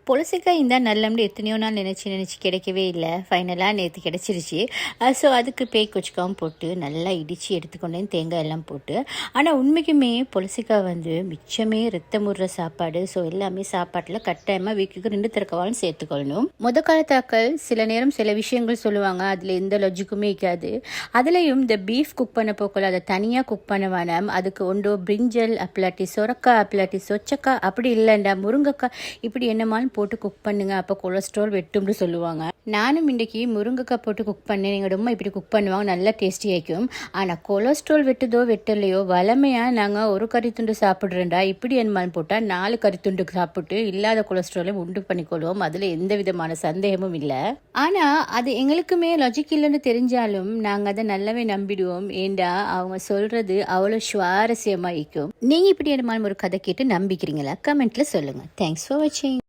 பொலசிக்காய் இருந்தால் நல்லம்னு எத்தனையோ நாள் நினச்சி கிடைக்கவே இல்லை. ஃபைனலாக நேற்று கிடச்சிருச்சு. ஸோ அதுக்கு பேய் கொச்சிக்காவும் போட்டு நல்லா இடித்து எடுத்துக்கொண்டேன், தேங்காய் எல்லாம் போட்டு. ஆனால் உண்மைக்குமே பொலசிக்காய் மிச்சமே ரத்தமுற சாப்பாடு. ஸோ எல்லாமே சாப்பாட்டில் கட்டாயமாக வீக்குக்கு 2 தரக்கவாலும் சேர்த்துக்கொள்ளணும். காலத்தாக்கள் சில நேரம் சில விஷயங்கள் சொல்லுவாங்க, அதில் எந்த லாஜிக்குமே இருக்காது. அதுலேயும் இந்த பீஃப் குக் பண்ண போக்கில் அதை தனியாக குக் பண்ண வேணாம். அதுக்கு ஒன்றோ பிரிஞ்சல் அப்பலாட்டி சொரக்காய் அப்பலாட்டி சொச்சக்காய், அப்படி இல்லைண்டா முருங்கைக்காய், இப்படி என்னமாலும் போட்டு குக் பண்ணுங்க, அப்போ கொலஸ்ட்ரால் வெட்டும்னு சொல்லுவாங்க. நானும் இன்றைக்கி முருங்கைக்காய் போட்டு குக் பண்ணேன். எங்கள் ரொம்ப இப்படி குக் பண்ணுவாங்க, நல்லா டேஸ்டி ஆகிக்கும். ஆனால் கொலஸ்ட்ரால் வெட்டுதோ வெட்டலையோ, வளமையாக நாங்கள் ஒரு கறித்துண்டு சாப்பிட்றேன்டா, இப்படி என்னமாலும் போட்டால் 4 கறித்துண்டு சாப்பிட்டு இல்லாத கொலஸ்ட்ராலையும் உண்டு பண்ணிக்கொள்வோம். அதில் எந்த விதமான சந்தேகமும் இல்லை. ஆனால் அது எங்களுக்குமே லாஜிக் இல்லைன்னு தெரிஞ்சாலும் நாங்கள் அதை நல்லாவே நம்பிடுவோம். ஏண்டா அவங்க சொல்கிறது அவ்வளோ சுவாரஸ்யமாக இருக்கும். நீங்கள் இப்படி என்னமாலும் ஒரு கதை கேட்டு நம்பிக்கிறீங்களா? கமெண்ட்டில் சொல்லுங்கள். தேங்க்ஸ் ஃபார் வாட்சிங்.